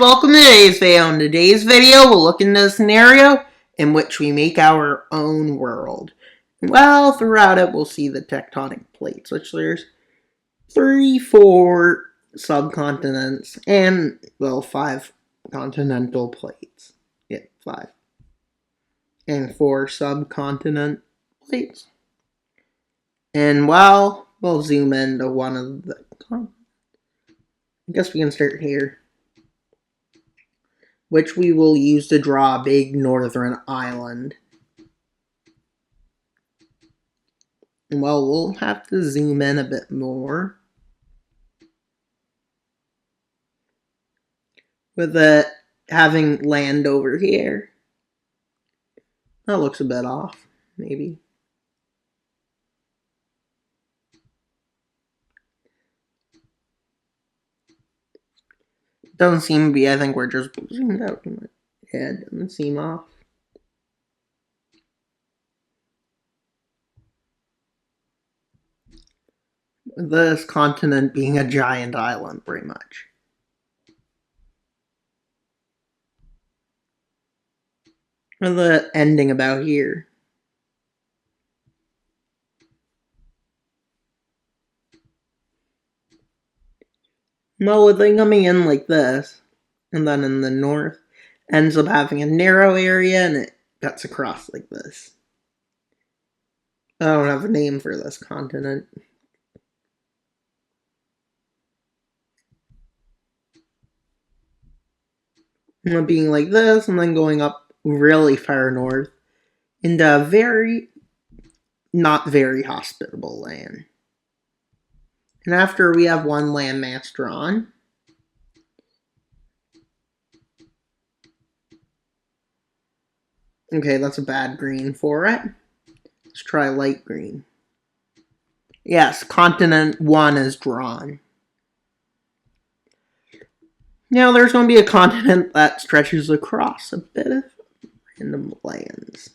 welcome to today's video. In today's video, we'll look into a scenario in which we make our own world. Well, throughout it, we'll see the tectonic plates, which there's 4 subcontinents and, well, 5 continental plates. Yeah, 5. And 4 subcontinent plates. And, well, we'll zoom into one of the... I guess we can start here, which we will use to draw a big northern island. Well, we'll have to zoom in a bit more, with it having land over here. That looks a bit off, maybe. Doesn't seem to be. I think we're just zoomed out. Yeah, it doesn't seem off. This continent being a giant island, pretty much. And the ending about here. No, with it coming in like this, and then in the north, ends up having a narrow area, and it cuts across like this. I don't have a name for this continent. And being like this, and then going up really far north into a very, not very hospitable land. And after we have one landmass drawn, okay, that's a bad green for it. Let's try light green. Yes, continent 1 is drawn. Now there's going to be a continent that stretches across a bit of random lands.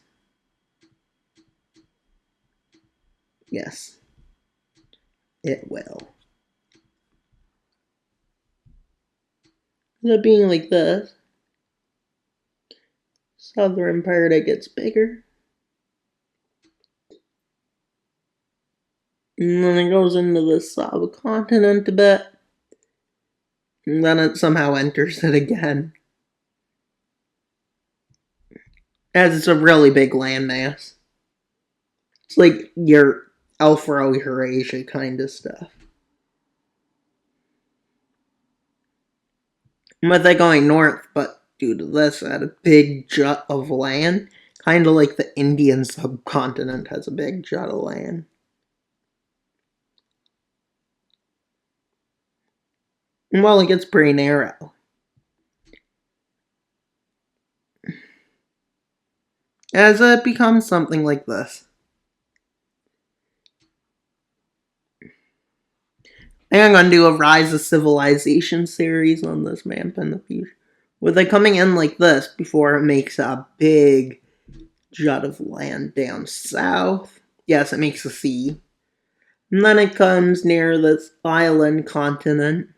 Yes, it will. It being like this, southern part it gets bigger. And then it goes into the subcontinent a bit. And then it somehow enters it again. As it's a really big landmass. It's like your Afro-Eurasia kind of stuff. With it going north, but due to this, it had a big jut of land. Kind of like the Indian subcontinent has a big jut of land. And well, it gets pretty narrow. As it becomes something like this. I think I'm going to do a Rise of Civilization series on this map in the future. With it coming in like this before it makes a big jut of land down south. Yes, it makes a sea. And then it comes near this island continent.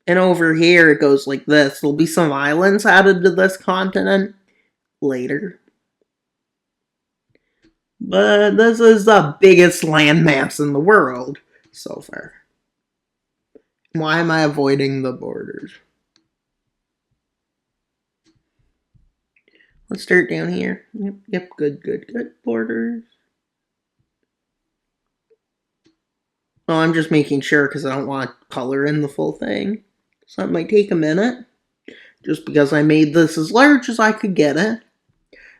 And over here it goes like this. There'll be some islands added to this continent later. But this is the biggest landmass in the world so far. Why am I avoiding the borders? Let's start down here. Yep, good. Borders. Oh, I'm just making sure because I don't want to color in the full thing. So that might take a minute. Just because I made this as large as I could get it.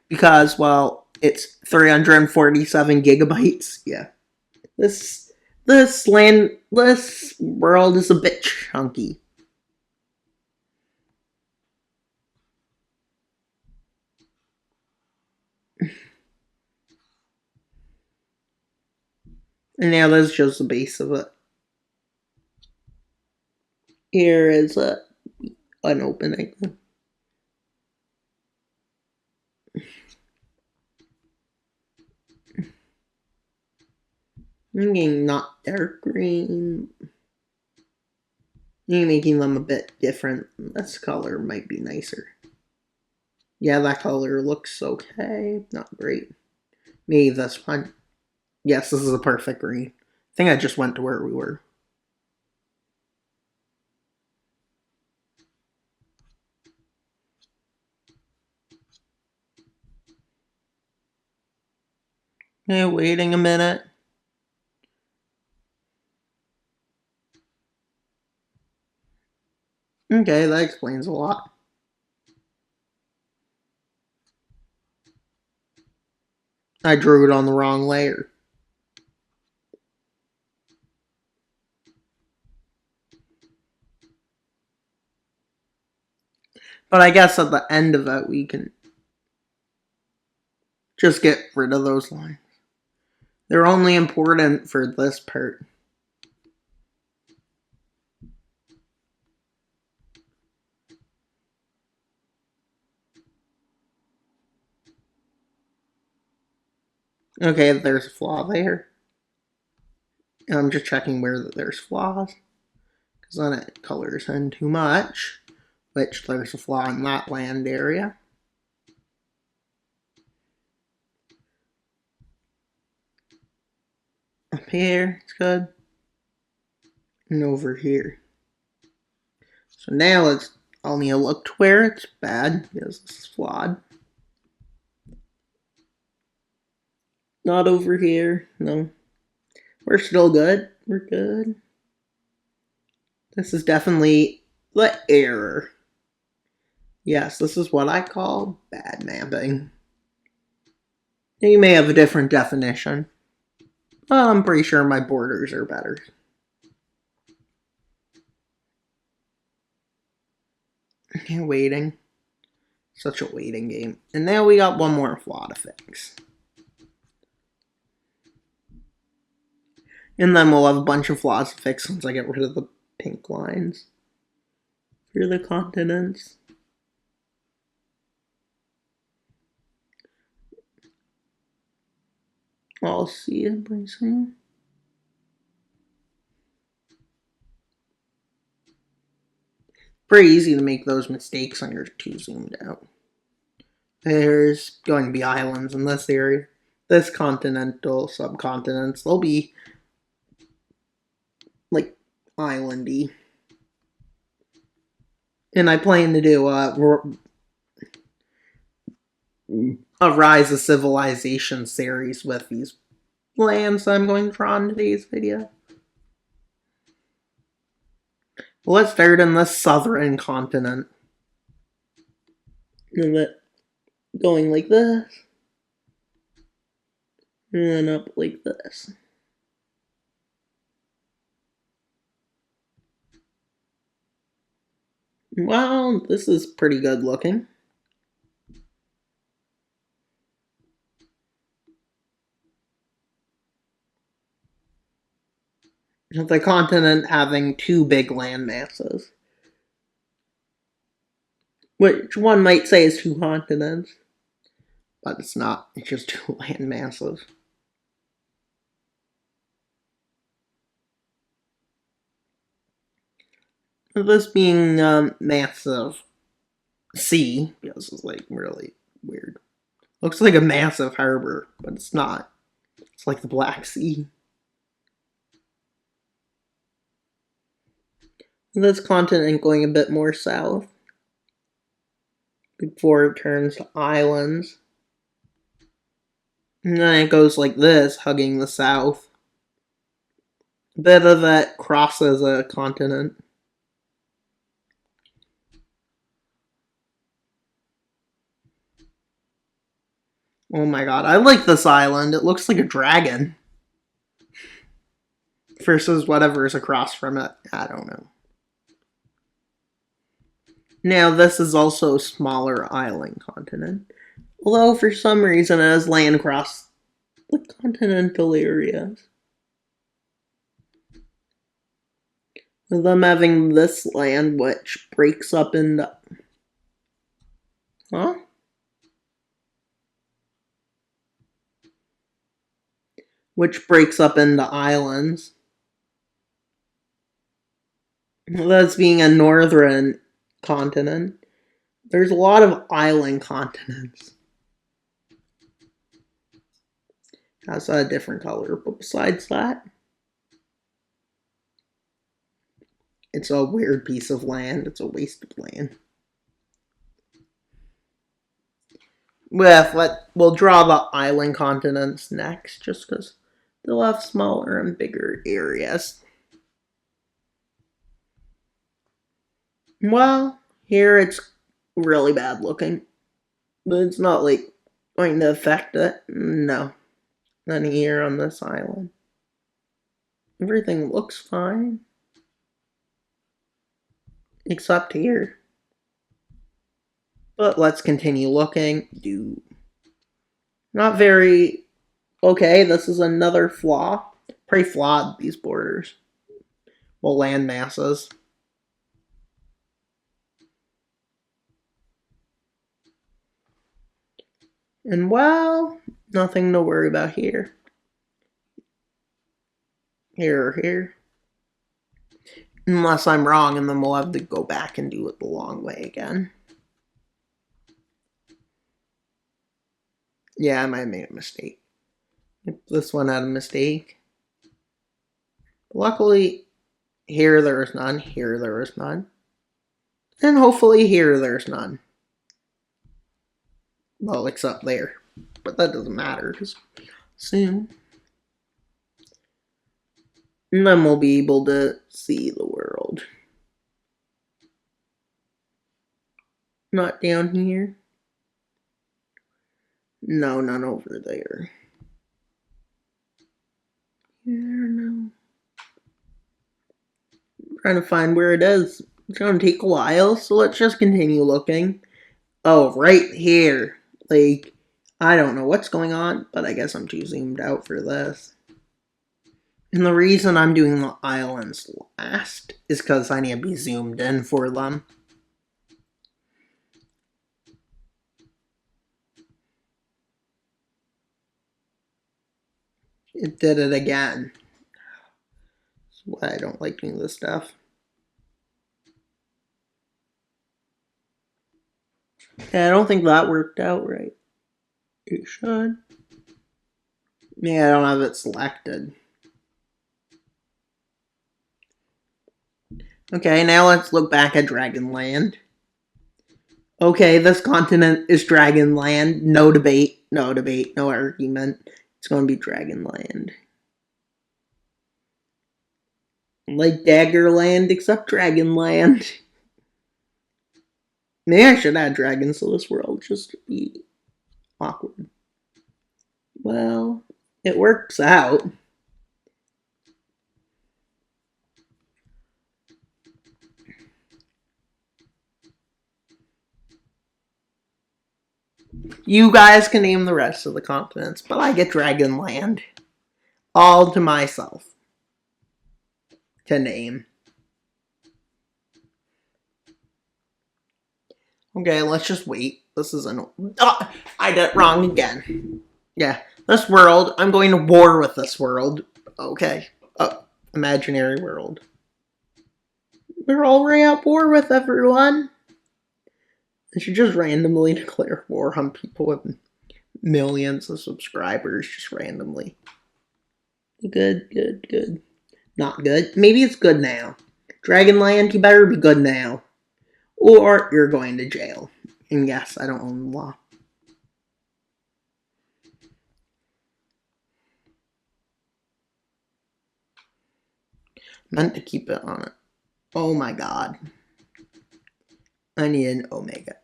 Because, well, it's 347 gigabytes. Yeah. This world is a bit chunky. And now that's just the base of it. Here is an opening. I'm getting not dark green. You're making them a bit different. This color might be nicer. Yeah, that color looks okay. Not great. Maybe this one. Yes, this is a perfect green. I think I just went to where we were. Okay, waiting a minute. Okay, that explains a lot. I drew it on the wrong layer. But I guess at the end of it, we can just get rid of those lines. They're only important for this part. Okay, there's a flaw there. And I'm just checking where there's flaws. Because then it colors in too much. Which there's a flaw in that land area. Up here, it's good. And over here. So now it's only a look to where it's bad, because this is flawed. Not over here, no. We're still good. We're good. This is definitely the error. Yes, this is what I call bad mapping. You may have a different definition. But I'm pretty sure my borders are better. You're waiting. Such a waiting game. And now we got one more flaw to fix. And then we'll have a bunch of flaws to fix once I get rid of the pink lines for the continents. I'll see it pretty soon. Pretty easy to make those mistakes when you're too zoomed out. There's going to be islands in this area. This continental, subcontinents, they'll be like islandy. And I plan to do a Rise of Civilization series with these lands I'm going to draw in today's video. Let's start in the southern continent. And then going like this. And then up like this. Well, this is pretty good looking. The continent having two big land masses. Which one might say is two continents. But it's not. It's just two land masses. This being massive sea, because it's like really weird. Looks like a massive harbor, but it's not. It's like the Black Sea. This continent going a bit more south before it turns to islands. And then it goes like this, hugging the south. A bit of it crosses a continent. Oh my god, I like this island. It looks like a dragon. Versus whatever is across from it. I don't know. Now, this is also a smaller island continent. Although, for some reason, it has land across the continental areas. Them having this land, which breaks up into... Huh? Which breaks up into islands. That's being a northern continent. There's a lot of island continents. Has a different color, but besides that, it's a weird piece of land. It's a waste of land. We'll draw the island continents next, just because they'll have smaller and bigger areas. Well, here it's really bad looking, but it's not like going to affect it. No, none here on this island. Everything looks fine, except here. But let's continue looking. Not very. Okay, this is another flaw. Pretty flawed, these borders. Well, land masses. And well, nothing to worry about here. Here or here. Unless I'm wrong, and then we'll have to go back and do it the long way again. Yeah, I might have made a mistake. This one had a mistake. Luckily, here there is none. Here there is none. And hopefully here there's none. Well, except there. But that doesn't matter, because soon. And then we'll be able to see the world. Not down here. No, none over there. Here, no. I'm trying to find where it is. It's going to take a while, so let's just continue looking. Oh, right here. Like, I don't know what's going on, but I guess I'm too zoomed out for this. And the reason I'm doing the islands last is because I need to be zoomed in for them. It did it again. That's why I don't like doing this stuff. Okay, I don't think that worked out right. It should. Yeah, I don't have it selected. Okay, now let's look back at Dragonland. Okay, this continent is Dragonland. No debate, no argument. It's going to be Dragonland. Like Daggerland, except Dragonland. Maybe I should add dragons to this world just to be awkward. Well, it works out. You guys can name the rest of the continents, but I get Dragonland all to myself to name. Okay, let's just wait. This is an... Oh, I did it wrong again. Yeah, this world, I'm going to war with this world. Okay. Oh, imaginary world. We're already at war with everyone. I should just randomly declare war on people with millions of subscribers, just randomly. Good. Not good. Maybe it's good now. Dragonland, you better be good now. Or you're going to jail. And yes, I don't own the law. Meant to keep it on it. Oh my god. I need an omega.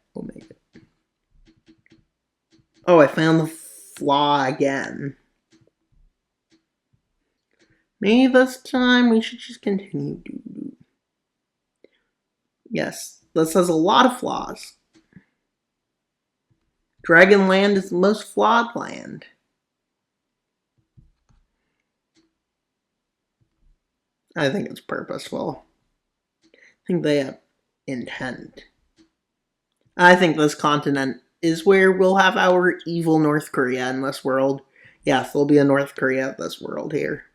Oh, I found the flaw again. Maybe this time we should just continue. Yes, this has a lot of flaws. Dragonland is the most flawed land. I think it's purposeful. I think they have intent. I think this continent is where we'll have our evil North Korea in this world. Yes, there'll be a North Korea in this world here.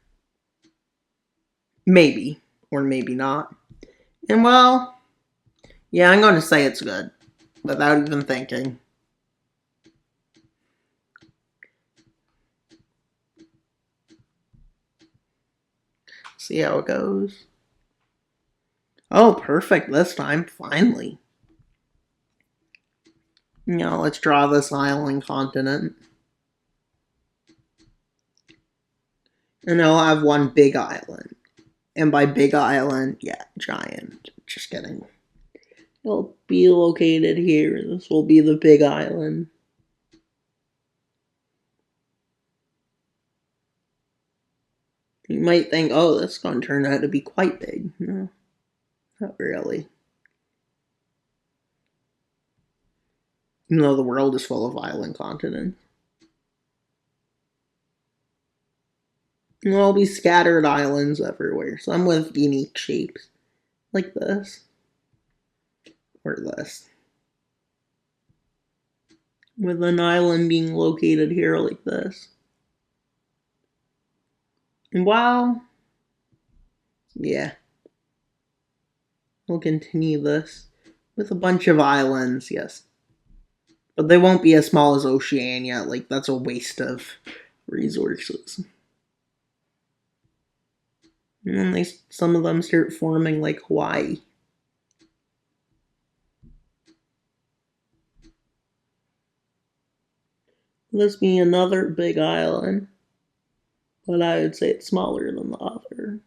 Maybe, or maybe not. And well, yeah, I'm going to say it's good, without even thinking. See how it goes. Oh, perfect this time, finally. Now let's draw this island continent. And it'll have one big island. And by big island, yeah, giant. Just kidding. It'll be located here. This will be the big island. You might think, oh, this is going to turn out to be quite big. No, not really. Even though the world is full of island continents. And there'll be scattered islands everywhere, some with unique shapes, like this, or this. With an island being located here like this. And wow, yeah, we'll continue this with a bunch of islands, yes. But they won't be as small as Oceania, like that's a waste of resources. And then some of them start forming like Hawaii. This be another big island, but I would say it's smaller than the other.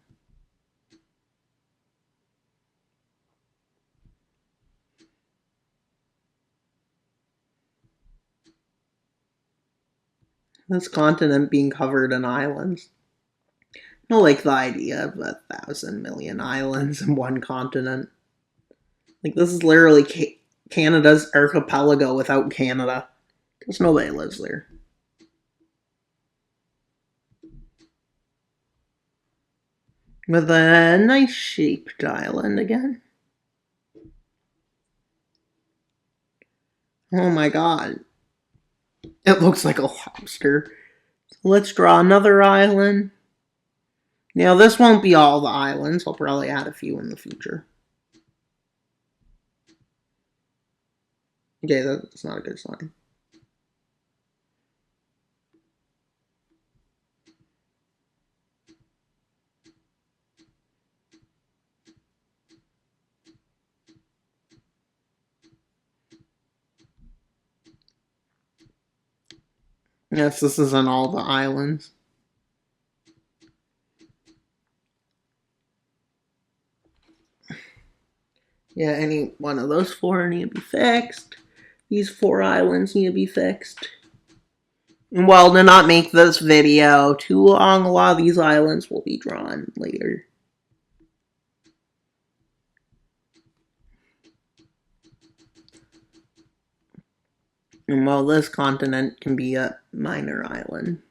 This continent being covered in islands. I like the idea of 1,000 million islands in one continent. Like, this is literally Canada's archipelago without Canada. Because nobody lives there. With a nice shaped island again. Oh my god. It looks like a lobster. So let's draw another island. Now, this won't be all the islands. I'll probably add a few in the future. Okay, that's not a good sign. Yes, this isn't all the islands. Yeah, any one of those four need to be fixed. These 4 islands need to be fixed. And well, to not make this video too long, a lot of these islands will be drawn later. And well, this continent can be a minor island.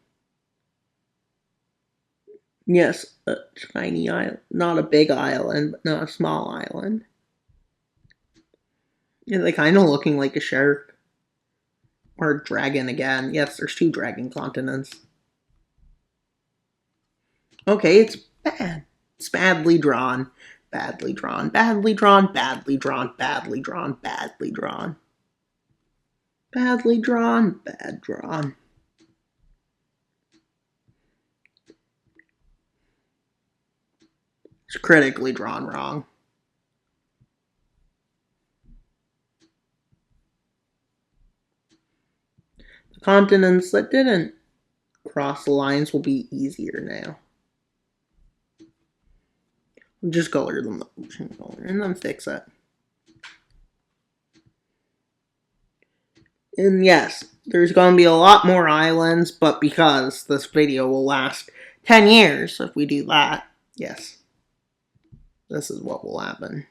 Yes, a tiny island. Not a big island, but not a small island. Yeah, they're kind of looking like a shark. Or a dragon again. Yes, there's 2 dragon continents. Okay, it's bad. It's badly drawn. Badly drawn. Badly drawn. Badly drawn. Badly drawn. Badly drawn. Badly drawn. Bad drawn. It's critically drawn wrong. The continents that didn't cross the lines will be easier now. We'll just color them the ocean color and then fix it. And yes, there's going to be a lot more islands, but because this video will last 10 years if we do that, yes, this is what will happen.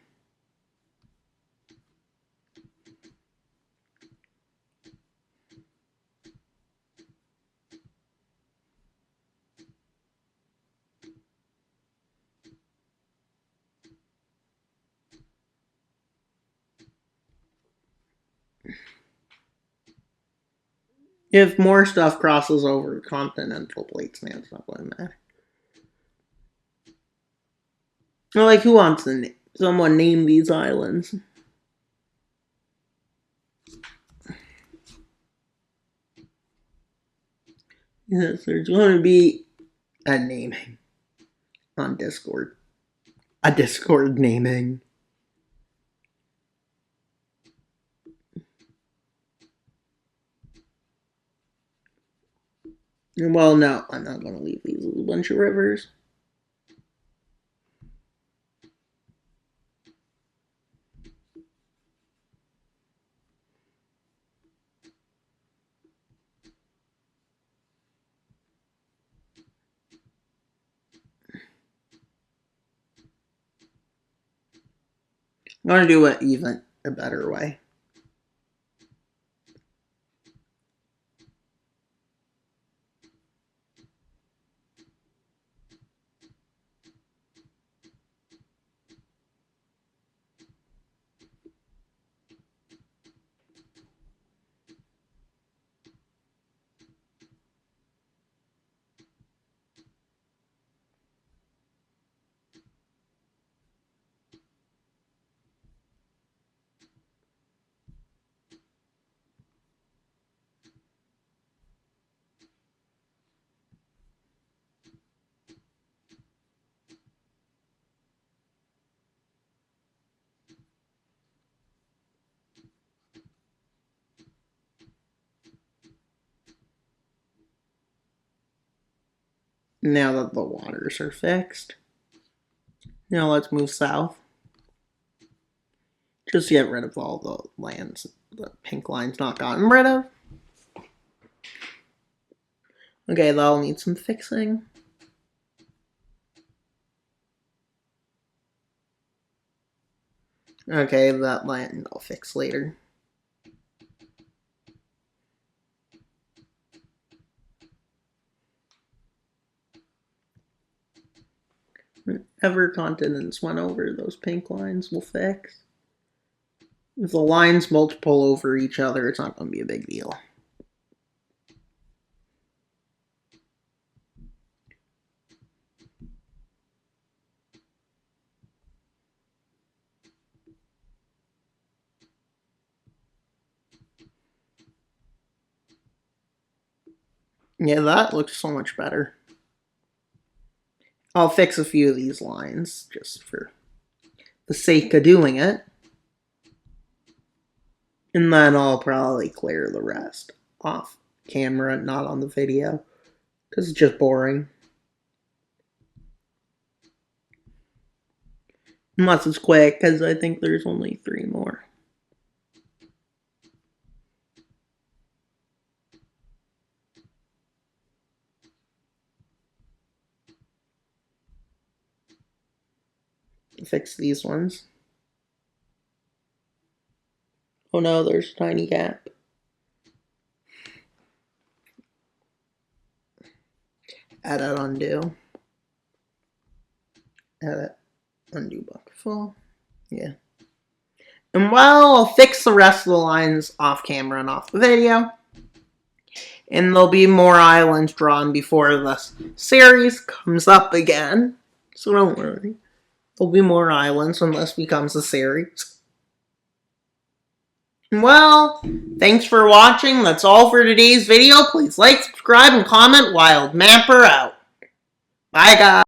If more stuff crosses over continental plates, man, it's not going to matter. Like, who wants to Someone name these islands. Yes, there's going to be a naming on Discord. A Discord naming. Well, no, I'm not going to leave these as a bunch of rivers. I'm going to do it even a better way. Now that the waters are fixed, now let's move south. Just get rid of all the lands the pink line's not gotten rid of. Okay, that'll need some fixing. Okay, that land I'll fix later. Whenever continents went over, those pink lines will fix. If the lines multiple over each other, it's not going to be a big deal. Yeah, that looks so much better. I'll fix a few of these lines just for the sake of doing it. And then I'll probably clear the rest off camera, not on the video, because it's just boring. Unless it's quick, because I think there's only 3 more. Fix these ones. Oh no, there's a tiny gap. Edit, undo. Edit, undo bucket full. Yeah. And well, I'll fix the rest of the lines off camera and off the video. And there'll be more islands drawn before this series comes up again. So don't worry. There'll be more islands when this becomes a series. Well, thanks for watching. That's all for today's video. Please like, subscribe, and comment. Wild Mapper out. Bye, guys.